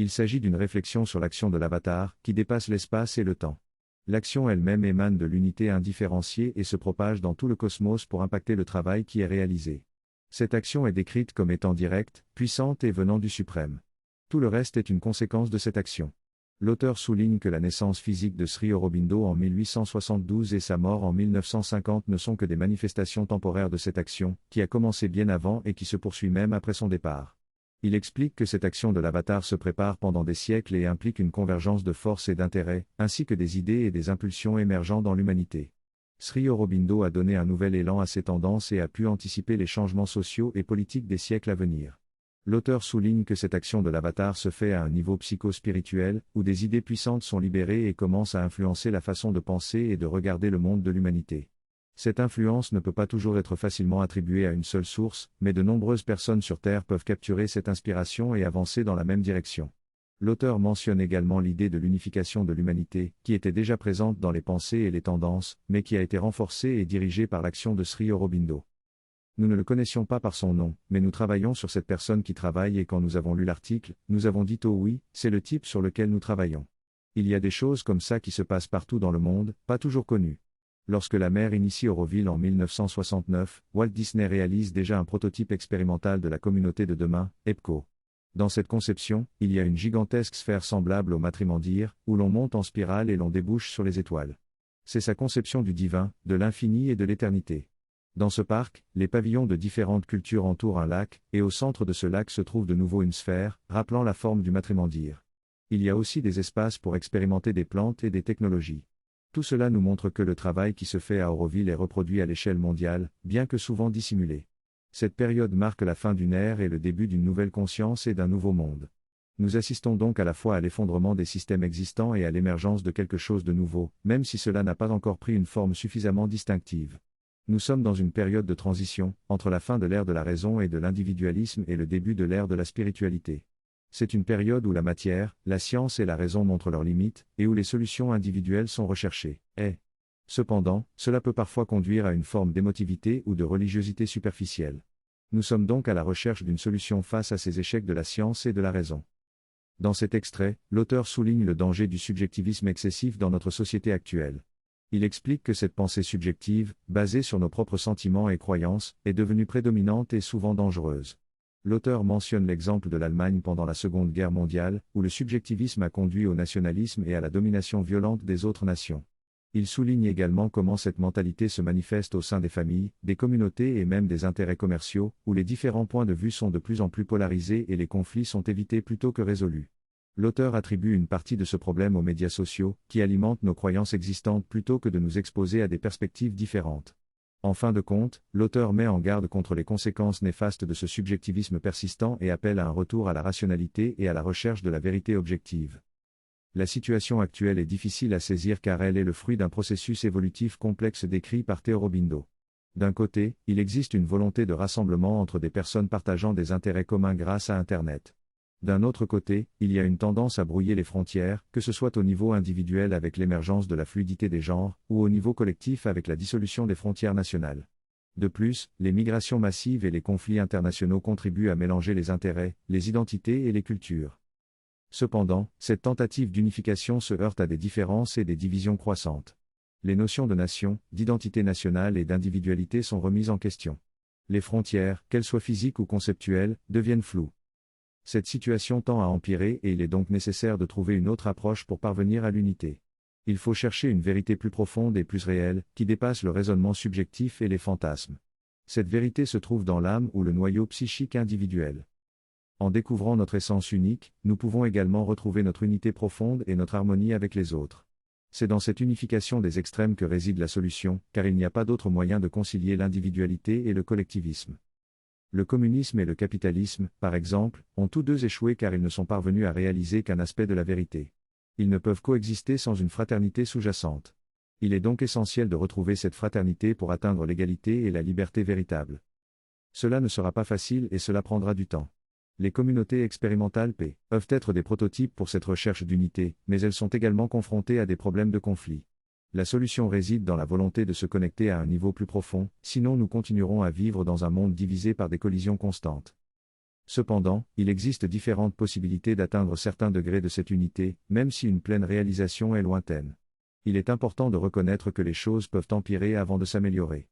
Il s'agit d'une réflexion sur l'action de l'avatar, qui dépasse l'espace et le temps. L'action elle-même émane de l'unité indifférenciée et se propage dans tout le cosmos pour impacter le travail qui est réalisé. Cette action est décrite comme étant directe, puissante et venant du suprême. Tout le reste est une conséquence de cette action. L'auteur souligne que la naissance physique de Sri Aurobindo en 1872 et sa mort en 1950 ne sont que des manifestations temporaires de cette action, qui a commencé bien avant et qui se poursuit même après son départ. Il explique que cette action de l'avatar se prépare pendant des siècles et implique une convergence de forces et d'intérêts, ainsi que des idées et des impulsions émergeant dans l'humanité. Sri Aurobindo a donné un nouvel élan à ces tendances et a pu anticiper les changements sociaux et politiques des siècles à venir. L'auteur souligne que cette action de l'avatar se fait à un niveau psycho-spirituel, où des idées puissantes sont libérées et commencent à influencer la façon de penser et de regarder le monde de l'humanité. Cette influence ne peut pas toujours être facilement attribuée à une seule source, mais de nombreuses personnes sur Terre peuvent capturer cette inspiration et avancer dans la même direction. L'auteur mentionne également l'idée de l'unification de l'humanité, qui était déjà présente dans les pensées et les tendances, mais qui a été renforcée et dirigée par l'action de Sri Aurobindo. Nous ne le connaissions pas par son nom, mais nous travaillons sur cette personne qui travaille et quand nous avons lu l'article, nous avons dit oh oui, c'est le type sur lequel nous travaillons. Il y a des choses comme ça qui se passent partout dans le monde, pas toujours connues. Lorsque la mère initie Auroville en 1969, Walt Disney réalise déjà un prototype expérimental de la communauté de demain, EPCO. Dans cette conception, il y a une gigantesque sphère semblable au matrimandir, où l'on monte en spirale et l'on débouche sur les étoiles. C'est sa conception du divin, de l'infini et de l'éternité. Dans ce parc, les pavillons de différentes cultures entourent un lac, et au centre de ce lac se trouve de nouveau une sphère, rappelant la forme du matrimandir. Il y a aussi des espaces pour expérimenter des plantes et des technologies. Tout cela nous montre que le travail qui se fait à Auroville est reproduit à l'échelle mondiale, bien que souvent dissimulé. Cette période marque la fin d'une ère et le début d'une nouvelle conscience et d'un nouveau monde. Nous assistons donc à la fois à l'effondrement des systèmes existants et à l'émergence de quelque chose de nouveau, même si cela n'a pas encore pris une forme suffisamment distinctive. Nous sommes dans une période de transition, entre la fin de l'ère de la raison et de l'individualisme et le début de l'ère de la spiritualité. C'est une période où la matière, la science et la raison montrent leurs limites, et où les solutions individuelles sont recherchées. Cependant, cela peut parfois conduire à une forme d'émotivité ou de religiosité superficielle. Nous sommes donc à la recherche d'une solution face à ces échecs de la science et de la raison. Dans cet extrait, l'auteur souligne le danger du subjectivisme excessif dans notre société actuelle. Il explique que cette pensée subjective, basée sur nos propres sentiments et croyances, est devenue prédominante et souvent dangereuse. L'auteur mentionne l'exemple de l'Allemagne pendant la Seconde Guerre mondiale, où le subjectivisme a conduit au nationalisme et à la domination violente des autres nations. Il souligne également comment cette mentalité se manifeste au sein des familles, des communautés et même des intérêts commerciaux, où les différents points de vue sont de plus en plus polarisés et les conflits sont évités plutôt que résolus. L'auteur attribue une partie de ce problème aux médias sociaux, qui alimentent nos croyances existantes plutôt que de nous exposer à des perspectives différentes. En fin de compte, l'auteur met en garde contre les conséquences néfastes de ce subjectivisme persistant et appelle à un retour à la rationalité et à la recherche de la vérité objective. La situation actuelle est difficile à saisir car elle est le fruit d'un processus évolutif complexe décrit par Theo Aurobindo. D'un côté, il existe une volonté de rassemblement entre des personnes partageant des intérêts communs grâce à Internet. D'un autre côté, il y a une tendance à brouiller les frontières, que ce soit au niveau individuel avec l'émergence de la fluidité des genres, ou au niveau collectif avec la dissolution des frontières nationales. De plus, les migrations massives et les conflits internationaux contribuent à mélanger les intérêts, les identités et les cultures. Cependant, cette tentative d'unification se heurte à des différences et des divisions croissantes. Les notions de nation, d'identité nationale et d'individualité sont remises en question. Les frontières, qu'elles soient physiques ou conceptuelles, deviennent floues. Cette situation tend à empirer et il est donc nécessaire de trouver une autre approche pour parvenir à l'unité. Il faut chercher une vérité plus profonde et plus réelle, qui dépasse le raisonnement subjectif et les fantasmes. Cette vérité se trouve dans l'âme ou le noyau psychique individuel. En découvrant notre essence unique, nous pouvons également retrouver notre unité profonde et notre harmonie avec les autres. C'est dans cette unification des extrêmes que réside la solution, car il n'y a pas d'autre moyen de concilier l'individualité et le collectivisme. Le communisme et le capitalisme, par exemple, ont tous deux échoué car ils ne sont parvenus à réaliser qu'un aspect de la vérité. Ils ne peuvent coexister sans une fraternité sous-jacente. Il est donc essentiel de retrouver cette fraternité pour atteindre l'égalité et la liberté véritable. Cela ne sera pas facile et cela prendra du temps. Les communautés expérimentales peuvent être des prototypes pour cette recherche d'unité, mais elles sont également confrontées à des problèmes de conflit. La solution réside dans la volonté de se connecter à un niveau plus profond, sinon nous continuerons à vivre dans un monde divisé par des collisions constantes. Cependant, il existe différentes possibilités d'atteindre certains degrés de cette unité, même si une pleine réalisation est lointaine. Il est important de reconnaître que les choses peuvent empirer avant de s'améliorer.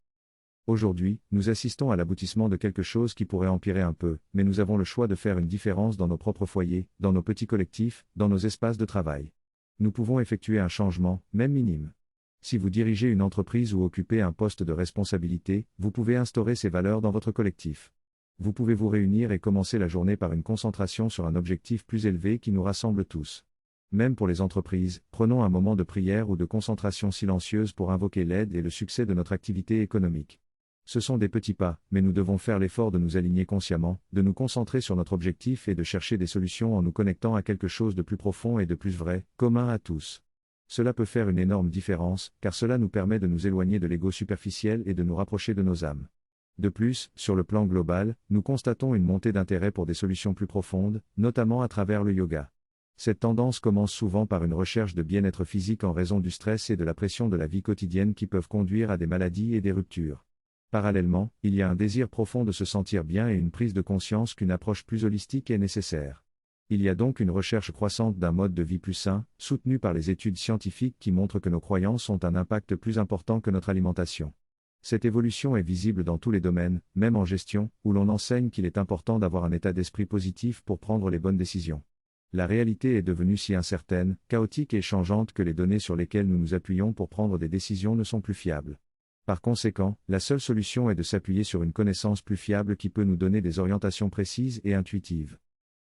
Aujourd'hui, nous assistons à l'aboutissement de quelque chose qui pourrait empirer un peu, mais nous avons le choix de faire une différence dans nos propres foyers, dans nos petits collectifs, dans nos espaces de travail. Nous pouvons effectuer un changement, même minime. Si vous dirigez une entreprise ou occupez un poste de responsabilité, vous pouvez instaurer ces valeurs dans votre collectif. Vous pouvez vous réunir et commencer la journée par une concentration sur un objectif plus élevé qui nous rassemble tous. Même pour les entreprises, prenons un moment de prière ou de concentration silencieuse pour invoquer l'aide et le succès de notre activité économique. Ce sont des petits pas, mais nous devons faire l'effort de nous aligner consciemment, de nous concentrer sur notre objectif et de chercher des solutions en nous connectant à quelque chose de plus profond et de plus vrai, commun à tous. Cela peut faire une énorme différence, car cela nous permet de nous éloigner de l'ego superficiel et de nous rapprocher de nos âmes. De plus, sur le plan global, nous constatons une montée d'intérêt pour des solutions plus profondes, notamment à travers le yoga. Cette tendance commence souvent par une recherche de bien-être physique en raison du stress et de la pression de la vie quotidienne qui peuvent conduire à des maladies et des ruptures. Parallèlement, il y a un désir profond de se sentir bien et une prise de conscience qu'une approche plus holistique est nécessaire. Il y a donc une recherche croissante d'un mode de vie plus sain, soutenue par les études scientifiques qui montrent que nos croyances ont un impact plus important que notre alimentation. Cette évolution est visible dans tous les domaines, même en gestion, où l'on enseigne qu'il est important d'avoir un état d'esprit positif pour prendre les bonnes décisions. La réalité est devenue si incertaine, chaotique et changeante que les données sur lesquelles nous nous appuyons pour prendre des décisions ne sont plus fiables. Par conséquent, la seule solution est de s'appuyer sur une connaissance plus fiable qui peut nous donner des orientations précises et intuitives.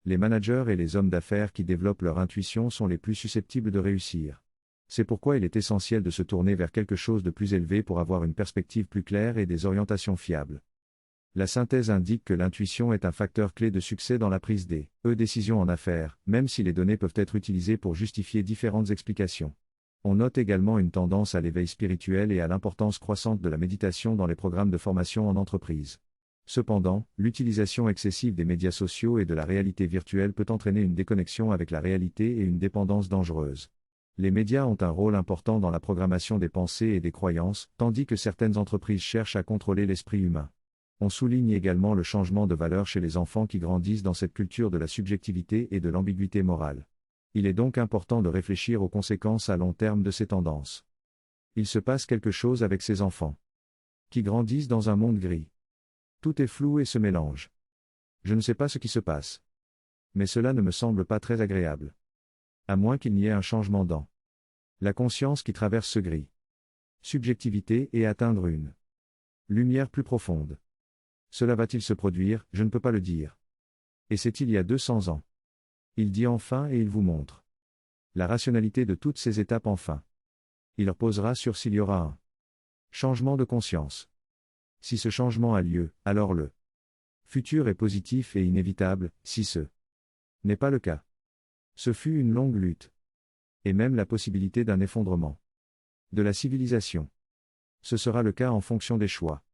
Les managers et les hommes d'affaires qui développent leur intuition sont les plus susceptibles de réussir. C'est pourquoi il est essentiel de se tourner vers quelque chose de plus élevé pour avoir une perspective plus claire et des orientations fiables. La synthèse indique que l'intuition est un facteur clé de succès dans la prise des décisions en affaires, même si les données peuvent être utilisées pour justifier différentes explications. On note également une tendance à l'éveil spirituel et à l'importance croissante de la méditation dans les programmes de formation en entreprise. Cependant, l'utilisation excessive des médias sociaux et de la réalité virtuelle peut entraîner une déconnexion avec la réalité et une dépendance dangereuse. Les médias ont un rôle important dans la programmation des pensées et des croyances, tandis que certaines entreprises cherchent à contrôler l'esprit humain. On souligne également le changement de valeur chez les enfants qui grandissent dans cette culture de la subjectivité et de l'ambiguïté morale. Il est donc important de réfléchir aux conséquences à long terme de ces tendances. Il se passe quelque chose avec ces enfants qui grandissent dans un monde gris. Tout est flou et se mélange. Je ne sais pas ce qui se passe. Mais cela ne me semble pas très agréable. À moins qu'il n'y ait un changement dans la conscience qui traverse ce gris. Subjectivité et atteindre une lumière plus profonde. Cela va-t-il se produire? Je ne peux pas le dire. Et c'est il y a 200 ans. Il dit enfin et il vous montre la rationalité de toutes ces étapes enfin. Il reposera sur s'il y aura un changement de conscience. Si ce changement a lieu, alors le futur est positif et inévitable, si ce n'est pas le cas. Ce fut une longue lutte. Et même la possibilité d'un effondrement de la civilisation. Ce sera le cas en fonction des choix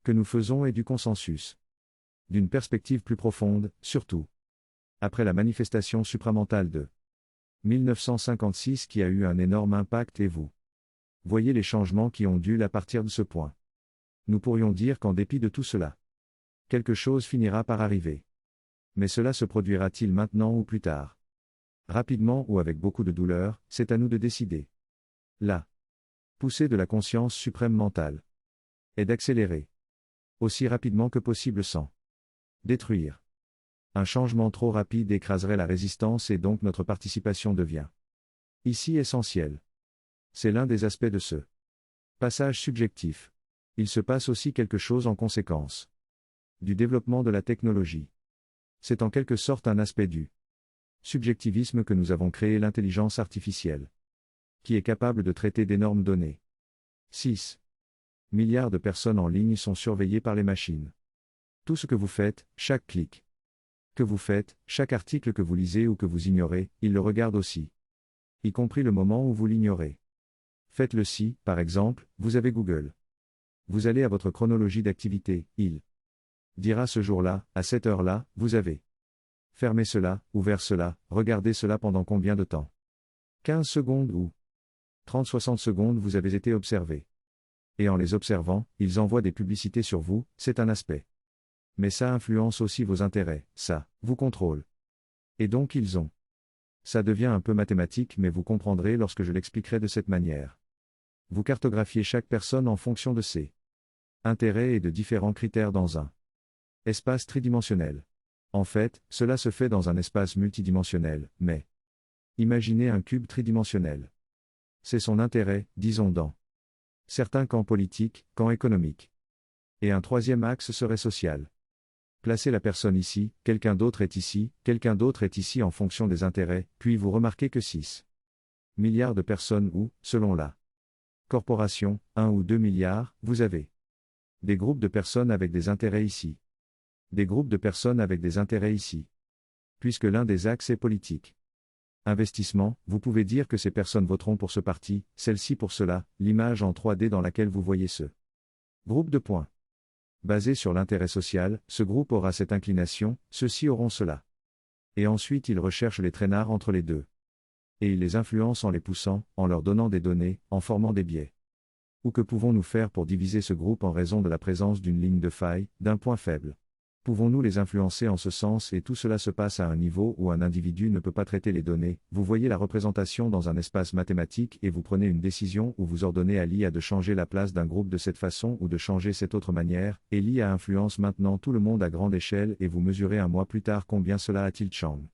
que nous faisons et du consensus. D'une perspective plus profonde, surtout. Après la manifestation supramentale de 1956 qui a eu un énorme impact et vous voyez les changements qui ont dû à partir de ce point. Nous pourrions dire qu'en dépit de tout cela, quelque chose finira par arriver. Mais cela se produira-t-il maintenant ou plus tard? Rapidement ou avec beaucoup de douleur, c'est à nous de décider. La poussée de la conscience suprême mentale est d'accélérer aussi rapidement que possible sans détruire. Un changement trop rapide écraserait la résistance et donc notre participation devient ici essentielle. C'est l'un des aspects de ce passage subjectif. Il se passe aussi quelque chose en conséquence du développement de la technologie. C'est en quelque sorte un aspect du subjectivisme que nous avons créé l'intelligence artificielle, qui est capable de traiter d'énormes données. 6 milliards de personnes en ligne sont surveillées par les machines. Tout ce que vous faites, chaque clic que vous faites, chaque article que vous lisez ou que vous ignorez, ils le regardent aussi. Y compris le moment où vous l'ignorez. Faites-le si, par exemple, vous avez Google. Vous allez à votre chronologie d'activité, il dira ce jour-là, à cette heure-là, vous avez fermé cela, ouvert cela, regardé cela pendant combien de temps? 15 secondes ou 30-60 secondes vous avez été observé. Et en les observant, ils envoient des publicités sur vous, c'est un aspect Mais ça influence aussi vos intérêts, ça vous contrôle. Et donc ils ont. Ça devient un peu mathématique, mais vous comprendrez lorsque je l'expliquerai de cette manière. Vous cartographiez chaque personne en fonction de ses intérêts et de différents critères dans un espace tridimensionnel. En fait, cela se fait dans un espace multidimensionnel, mais imaginez un cube tridimensionnel. C'est son intérêt, disons dans certains camps politiques, camps économiques. Et un troisième axe serait social. Placez la personne ici, quelqu'un d'autre est ici en fonction des intérêts, puis vous remarquez que 6 milliards de personnes ou, selon la corporation, 1 ou 2 milliards, vous avez des groupes de personnes avec des intérêts ici. Des groupes de personnes avec des intérêts ici. Puisque l'un des axes est politique. Investissement, vous pouvez dire que ces personnes voteront pour ce parti, celle-ci pour cela, l'image en 3D dans laquelle vous voyez ce groupe de points. Basé sur l'intérêt social, ce groupe aura cette inclination, ceux-ci auront cela. Et ensuite il recherche les traînards entre les deux. Et il les influence en les poussant, en leur donnant des données, en formant des biais. Ou que pouvons-nous faire pour diviser ce groupe en raison de la présence d'une ligne de faille, d'un point faible? Pouvons-nous les influencer en ce sens, et tout cela se passe à un niveau où un individu ne peut pas traiter les données? Vous voyez la représentation dans un espace mathématique et vous prenez une décision où vous ordonnez à l'IA de changer la place d'un groupe de cette façon ou de changer cette autre manière, et l'IA influence maintenant tout le monde à grande échelle et vous mesurez un mois plus tard combien cela a-t-il changé.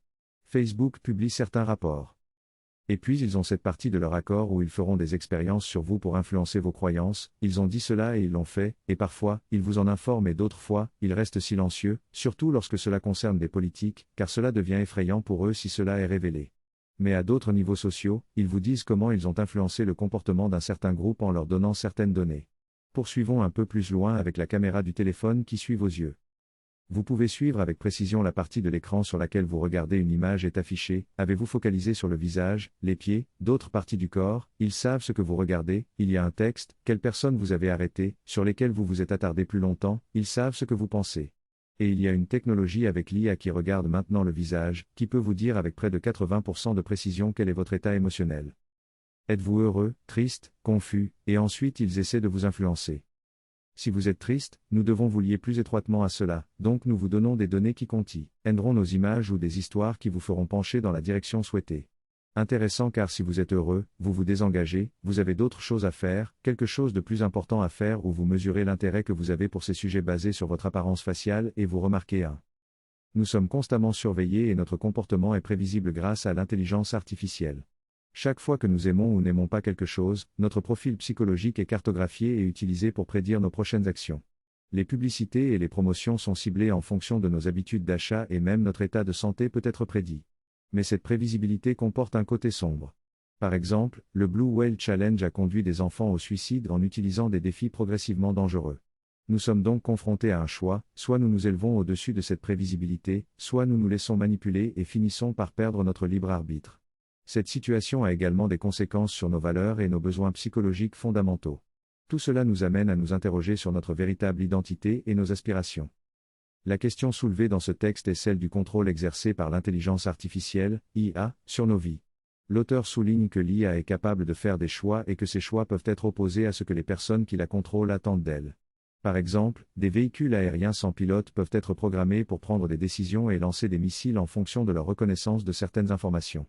Facebook publie certains rapports. Et puis ils ont cette partie de leur accord où ils feront des expériences sur vous pour influencer vos croyances, ils ont dit cela et ils l'ont fait, et parfois, ils vous en informent et d'autres fois, ils restent silencieux, surtout lorsque cela concerne des politiques, car cela devient effrayant pour eux si cela est révélé. Mais à d'autres niveaux sociaux, ils vous disent comment ils ont influencé le comportement d'un certain groupe en leur donnant certaines données. Poursuivons un peu plus loin avec la caméra du téléphone qui suit vos yeux. Vous pouvez suivre avec précision la partie de l'écran sur laquelle vous regardez une image est affichée, avez-vous focalisé sur le visage, les pieds, d'autres parties du corps, ils savent ce que vous regardez, il y a un texte, quelle personne vous avez arrêté, sur lesquelles vous vous êtes attardé plus longtemps, ils savent ce que vous pensez. Et il y a une technologie avec l'IA qui regarde maintenant le visage, qui peut vous dire avec près de 80% de précision quel est votre état émotionnel. Êtes-vous heureux, triste, confus, et ensuite ils essaient de vous influencer. Si vous êtes triste, nous devons vous lier plus étroitement à cela, donc nous vous donnons des données qui contiendront nos images ou des histoires qui vous feront pencher dans la direction souhaitée. Intéressant car si vous êtes heureux, vous vous désengagez, vous avez d'autres choses à faire, quelque chose de plus important à faire ou vous mesurez l'intérêt que vous avez pour ces sujets basés sur votre apparence faciale et vous remarquez un. Nous sommes constamment surveillés et notre comportement est prévisible grâce à l'intelligence artificielle. Chaque fois que nous aimons ou n'aimons pas quelque chose, notre profil psychologique est cartographié et utilisé pour prédire nos prochaines actions. Les publicités et les promotions sont ciblées en fonction de nos habitudes d'achat et même notre état de santé peut être prédit. Mais cette prévisibilité comporte un côté sombre. Par exemple, le Blue Whale Challenge a conduit des enfants au suicide en utilisant des défis progressivement dangereux. Nous sommes donc confrontés à un choix, soit nous nous élevons au-dessus de cette prévisibilité, soit nous nous laissons manipuler et finissons par perdre notre libre arbitre. Cette situation a également des conséquences sur nos valeurs et nos besoins psychologiques fondamentaux. Tout cela nous amène à nous interroger sur notre véritable identité et nos aspirations. La question soulevée dans ce texte est celle du contrôle exercé par l'intelligence artificielle, IA, sur nos vies. L'auteur souligne que l'IA est capable de faire des choix et que ces choix peuvent être opposés à ce que les personnes qui la contrôlent attendent d'elle. Par exemple, des véhicules aériens sans pilote peuvent être programmés pour prendre des décisions et lancer des missiles en fonction de leur reconnaissance de certaines informations.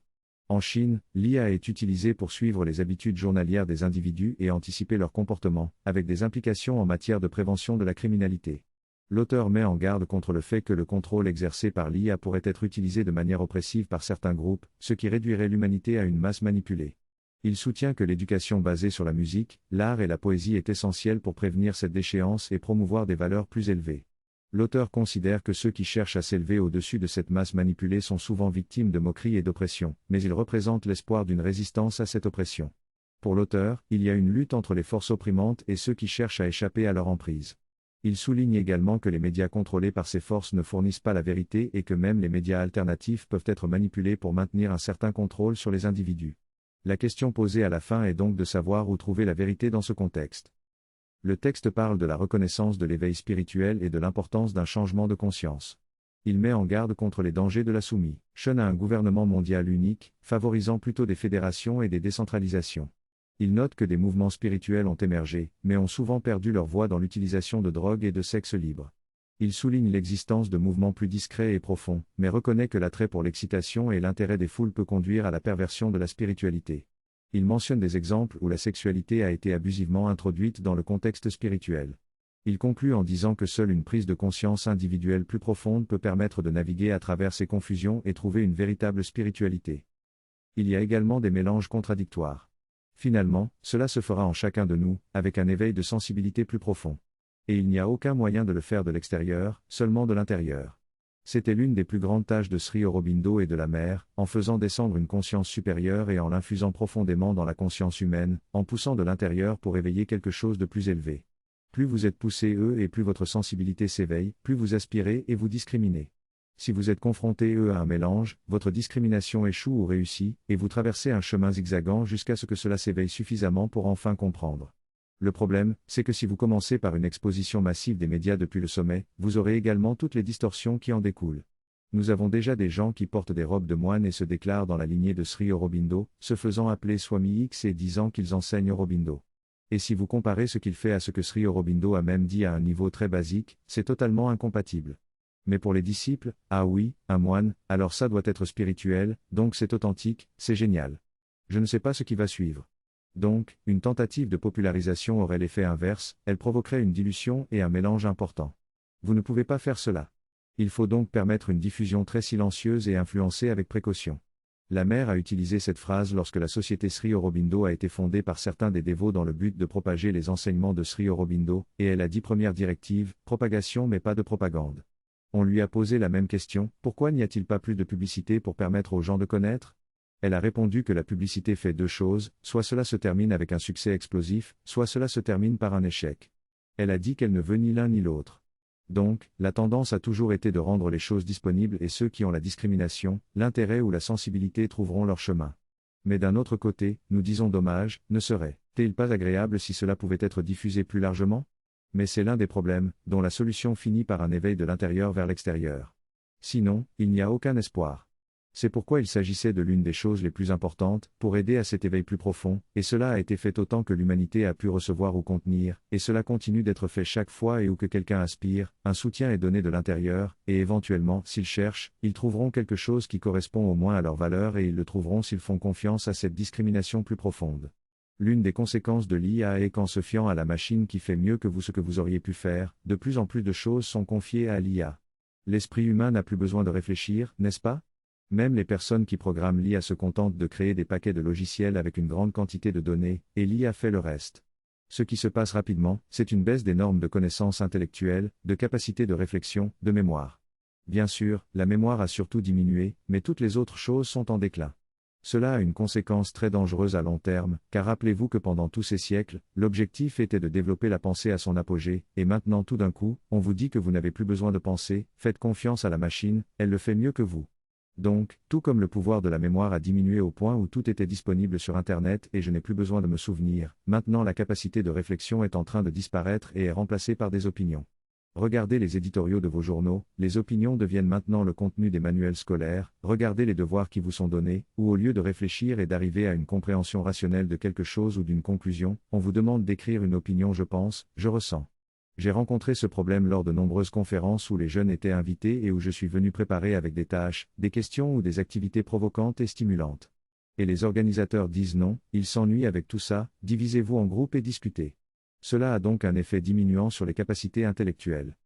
En Chine, l'IA est utilisée pour suivre les habitudes journalières des individus et anticiper leur comportement, avec des implications en matière de prévention de la criminalité. L'auteur met en garde contre le fait que le contrôle exercé par l'IA pourrait être utilisé de manière oppressive par certains groupes, ce qui réduirait l'humanité à une masse manipulée. Il soutient que l'éducation basée sur la musique, l'art et la poésie est essentielle pour prévenir cette déchéance et promouvoir des valeurs plus élevées. L'auteur considère que ceux qui cherchent à s'élever au-dessus de cette masse manipulée sont souvent victimes de moqueries et d'oppression, mais ils représentent l'espoir d'une résistance à cette oppression. Pour l'auteur, il y a une lutte entre les forces opprimantes et ceux qui cherchent à échapper à leur emprise. Il souligne également que les médias contrôlés par ces forces ne fournissent pas la vérité et que même les médias alternatifs peuvent être manipulés pour maintenir un certain contrôle sur les individus. La question posée à la fin est donc de savoir où trouver la vérité dans ce contexte. Le texte parle de la reconnaissance de l'éveil spirituel et de l'importance d'un changement de conscience. Il met en garde contre les dangers de la soumission à un gouvernement mondial unique, favorisant plutôt des fédérations et des décentralisations. Il note que des mouvements spirituels ont émergé, mais ont souvent perdu leur voix dans l'utilisation de drogues et de sexe libre. Il souligne l'existence de mouvements plus discrets et profonds, mais reconnaît que l'attrait pour l'excitation et l'intérêt des foules peut conduire à la perversion de la spiritualité. Il mentionne des exemples où la sexualité a été abusivement introduite dans le contexte spirituel. Il conclut en disant que seule une prise de conscience individuelle plus profonde peut permettre de naviguer à travers ces confusions et trouver une véritable spiritualité. Il y a également des mélanges contradictoires. Finalement, cela se fera en chacun de nous, avec un éveil de sensibilité plus profond. Et il n'y a aucun moyen de le faire de l'extérieur, seulement de l'intérieur. C'était l'une des plus grandes tâches de Sri Aurobindo et de la mère, en faisant descendre une conscience supérieure et en l'infusant profondément dans la conscience humaine, en poussant de l'intérieur pour éveiller quelque chose de plus élevé. Plus vous êtes poussé et plus votre sensibilité s'éveille, plus vous aspirez et vous discriminez. Si vous êtes confronté à un mélange, votre discrimination échoue ou réussit, et vous traversez un chemin zigzagant jusqu'à ce que cela s'éveille suffisamment pour enfin comprendre. Le problème, c'est que si vous commencez par une exposition massive des médias depuis le sommet, vous aurez également toutes les distorsions qui en découlent. Nous avons déjà des gens qui portent des robes de moine et se déclarent dans la lignée de Sri Aurobindo, se faisant appeler Swami X et disant qu'ils enseignent Aurobindo. Et si vous comparez ce qu'il fait à ce que Sri Aurobindo a même dit à un niveau très basique, c'est totalement incompatible. Mais pour les disciples, ah oui, un moine, alors ça doit être spirituel, donc c'est authentique, c'est génial. Je ne sais pas ce qui va suivre. Donc, une tentative de popularisation aurait l'effet inverse, elle provoquerait une dilution et un mélange important. Vous ne pouvez pas faire cela. Il faut donc permettre une diffusion très silencieuse et influencée avec précaution. La mère a utilisé cette phrase lorsque la société Sri Aurobindo a été fondée par certains des dévots dans le but de propager les enseignements de Sri Aurobindo, et elle a dit première directive, propagation mais pas de propagande. On lui a posé la même question, pourquoi n'y a-t-il pas plus de publicité pour permettre aux gens de connaître ? Elle a répondu que la publicité fait deux choses, soit cela se termine avec un succès explosif, soit cela se termine par un échec. Elle a dit qu'elle ne veut ni l'un ni l'autre. Donc, la tendance a toujours été de rendre les choses disponibles et ceux qui ont la discrimination, l'intérêt ou la sensibilité trouveront leur chemin. Mais d'un autre côté, nous disons dommage, ne serait-il pas agréable si cela pouvait être diffusé plus largement ? Mais c'est l'un des problèmes, dont la solution finit par un éveil de l'intérieur vers l'extérieur. Sinon, il n'y a aucun espoir. C'est pourquoi il s'agissait de l'une des choses les plus importantes, pour aider à cet éveil plus profond, et cela a été fait autant que l'humanité a pu recevoir ou contenir, et cela continue d'être fait chaque fois et où que quelqu'un aspire, un soutien est donné de l'intérieur, et éventuellement, s'ils cherchent, ils trouveront quelque chose qui correspond au moins à leurs valeurs et ils le trouveront s'ils font confiance à cette discrimination plus profonde. L'une des conséquences de l'IA est qu'en se fiant à la machine qui fait mieux que vous ce que vous auriez pu faire, de plus en plus de choses sont confiées à l'IA. L'esprit humain n'a plus besoin de réfléchir, n'est-ce pas ? Même les personnes qui programment l'IA se contentent de créer des paquets de logiciels avec une grande quantité de données, et l'IA fait le reste. Ce qui se passe rapidement, c'est une baisse des normes de connaissances intellectuelles, de capacité de réflexion, de mémoire. Bien sûr, la mémoire a surtout diminué, mais toutes les autres choses sont en déclin. Cela a une conséquence très dangereuse à long terme, car rappelez-vous que pendant tous ces siècles, l'objectif était de développer la pensée à son apogée, et maintenant tout d'un coup, on vous dit que vous n'avez plus besoin de penser, faites confiance à la machine, elle le fait mieux que vous. Donc, tout comme le pouvoir de la mémoire a diminué au point où tout était disponible sur Internet et je n'ai plus besoin de me souvenir, maintenant la capacité de réflexion est en train de disparaître et est remplacée par des opinions. Regardez les éditoriaux de vos journaux, les opinions deviennent maintenant le contenu des manuels scolaires, regardez les devoirs qui vous sont donnés, où au lieu de réfléchir et d'arriver à une compréhension rationnelle de quelque chose ou d'une conclusion, on vous demande d'écrire une opinion je pense, je ressens. J'ai rencontré ce problème lors de nombreuses conférences où les jeunes étaient invités et où je suis venu préparer avec des tâches, des questions ou des activités provocantes et stimulantes. Et les organisateurs disent non, ils s'ennuient avec tout ça, divisez-vous en groupes et discutez. Cela a donc un effet diminuant sur les capacités intellectuelles.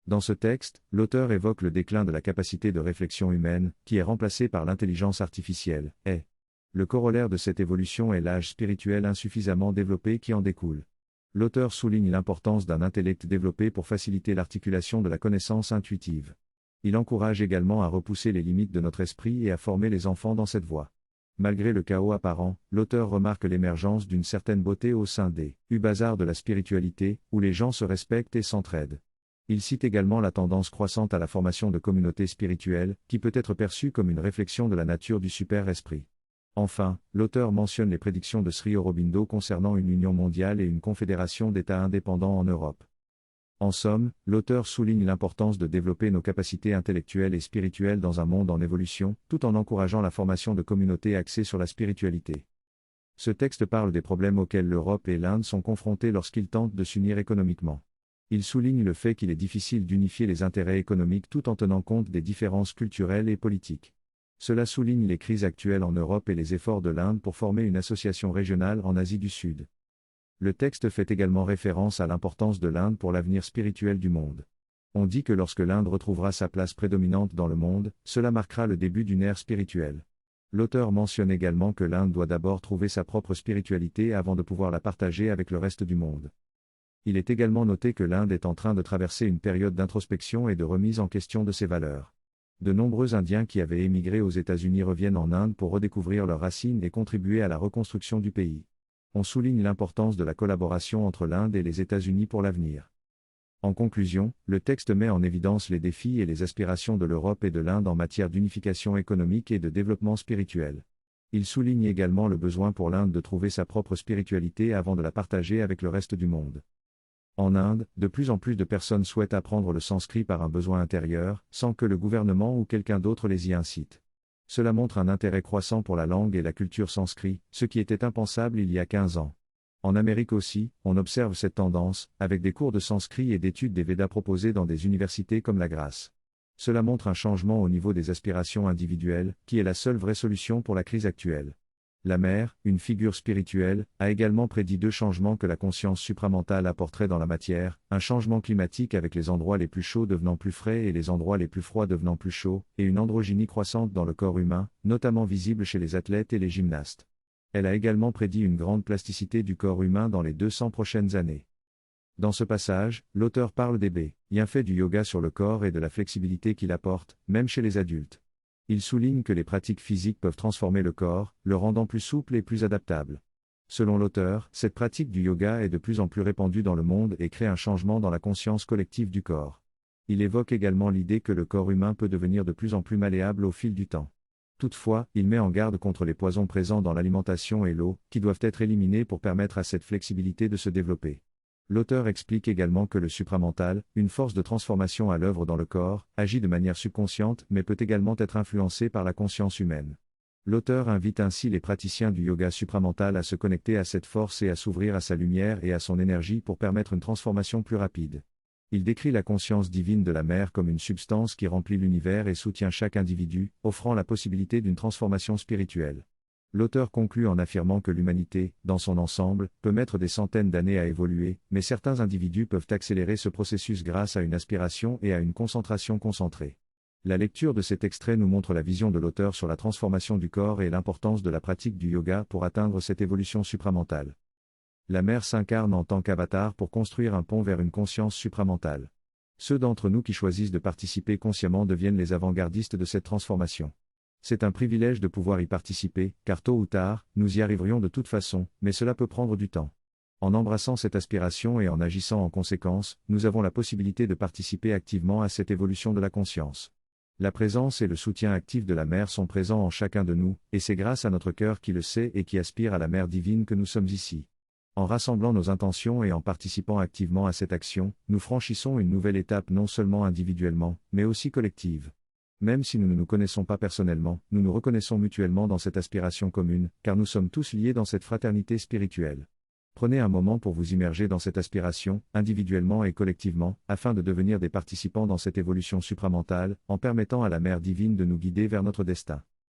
Dans ce texte, l'auteur évoque le déclin de la capacité de réflexion humaine, qui est remplacée par l'intelligence artificielle, et le corollaire de cette évolution est l'âge spirituel insuffisamment développé qui en découle. L'auteur souligne l'importance d'un intellect développé pour faciliter l'articulation de la connaissance intuitive. Il encourage également à repousser les limites de notre esprit et à former les enfants dans cette voie. Malgré le chaos apparent, l'auteur remarque l'émergence d'une certaine beauté au sein des bazars de la spiritualité, où les gens se respectent et s'entraident. Il cite également la tendance croissante à la formation de communautés spirituelles, qui peut être perçue comme une réflexion de la nature du super-esprit. Enfin, l'auteur mentionne les prédictions de Sri Aurobindo concernant une union mondiale et une confédération d'États indépendants en Europe. En somme, l'auteur souligne l'importance de développer nos capacités intellectuelles et spirituelles dans un monde en évolution, tout en encourageant la formation de communautés axées sur la spiritualité. Ce texte parle des problèmes auxquels l'Europe et l'Inde sont confrontés lorsqu'ils tentent de s'unir économiquement. Il souligne le fait qu'il est difficile d'unifier les intérêts économiques tout en tenant compte des différences culturelles et politiques. Cela souligne les crises actuelles en Europe et les efforts de l'Inde pour former une association régionale en Asie du Sud. Le texte fait également référence à l'importance de l'Inde pour l'avenir spirituel du monde. On dit que lorsque l'Inde retrouvera sa place prédominante dans le monde, cela marquera le début d'une ère spirituelle. L'auteur mentionne également que l'Inde doit d'abord trouver sa propre spiritualité avant de pouvoir la partager avec le reste du monde. Il est également noté que l'Inde est en train de traverser une période d'introspection et de remise en question de ses valeurs. De nombreux Indiens qui avaient émigré aux États-Unis reviennent en Inde pour redécouvrir leurs racines et contribuer à la reconstruction du pays. On souligne l'importance de la collaboration entre l'Inde et les États-Unis pour l'avenir. En conclusion, le texte met en évidence les défis et les aspirations de l'Europe et de l'Inde en matière d'unification économique et de développement spirituel. Il souligne également le besoin pour l'Inde de trouver sa propre spiritualité avant de la partager avec le reste du monde. En Inde, de plus en plus de personnes souhaitent apprendre le sanskrit par un besoin intérieur, sans que le gouvernement ou quelqu'un d'autre les y incite. Cela montre un intérêt croissant pour la langue et la culture sanskrit, ce qui était impensable il y a 15 ans. En Amérique aussi, on observe cette tendance, avec des cours de sanskrit et d'études des Védas proposés dans des universités comme la Grâce. Cela montre un changement au niveau des aspirations individuelles, qui est la seule vraie solution pour la crise actuelle. La mère, une figure spirituelle, a également prédit 2 changements que la conscience supramentale apporterait dans la matière, un changement climatique avec les endroits les plus chauds devenant plus frais et les endroits les plus froids devenant plus chauds, et une androgynie croissante dans le corps humain, notamment visible chez les athlètes et les gymnastes. Elle a également prédit une grande plasticité du corps humain dans les 200 prochaines années. Dans ce passage, l'auteur parle des bienfaits du yoga sur le corps et de la flexibilité qu'il apporte, même chez les adultes. Il souligne que les pratiques physiques peuvent transformer le corps, le rendant plus souple et plus adaptable. Selon l'auteur, cette pratique du yoga est de plus en plus répandue dans le monde et crée un changement dans la conscience collective du corps. Il évoque également l'idée que le corps humain peut devenir de plus en plus malléable au fil du temps. Toutefois, il met en garde contre les poisons présents dans l'alimentation et l'eau, qui doivent être éliminés pour permettre à cette flexibilité de se développer. L'auteur explique également que le supramental, une force de transformation à l'œuvre dans le corps, agit de manière subconsciente mais peut également être influencé par la conscience humaine. L'auteur invite ainsi les praticiens du yoga supramental à se connecter à cette force et à s'ouvrir à sa lumière et à son énergie pour permettre une transformation plus rapide. Il décrit la conscience divine de la mère comme une substance qui remplit l'univers et soutient chaque individu, offrant la possibilité d'une transformation spirituelle. L'auteur conclut en affirmant que l'humanité, dans son ensemble, peut mettre des centaines d'années à évoluer, mais certains individus peuvent accélérer ce processus grâce à une aspiration et à une concentration concentrée. La lecture de cet extrait nous montre la vision de l'auteur sur la transformation du corps et l'importance de la pratique du yoga pour atteindre cette évolution supramentale. La mère s'incarne en tant qu'avatar pour construire un pont vers une conscience supramentale. Ceux d'entre nous qui choisissent de participer consciemment deviennent les avant-gardistes de cette transformation. C'est un privilège de pouvoir y participer, car tôt ou tard, nous y arriverions de toute façon, mais cela peut prendre du temps. En embrassant cette aspiration et en agissant en conséquence, nous avons la possibilité de participer activement à cette évolution de la conscience. La présence et le soutien actif de la mère sont présents en chacun de nous, et c'est grâce à notre cœur qui le sait et qui aspire à la mère divine que nous sommes ici. En rassemblant nos intentions et en participant activement à cette action, nous franchissons une nouvelle étape non seulement individuellement, mais aussi collective. Même si nous ne nous connaissons pas personnellement, nous nous reconnaissons mutuellement dans cette aspiration commune, car nous sommes tous liés dans cette fraternité spirituelle. Prenez un moment pour vous immerger dans cette aspiration, individuellement et collectivement, afin de devenir des participants dans cette évolution supramentale, en permettant à la Mère divine de nous guider vers notre destin.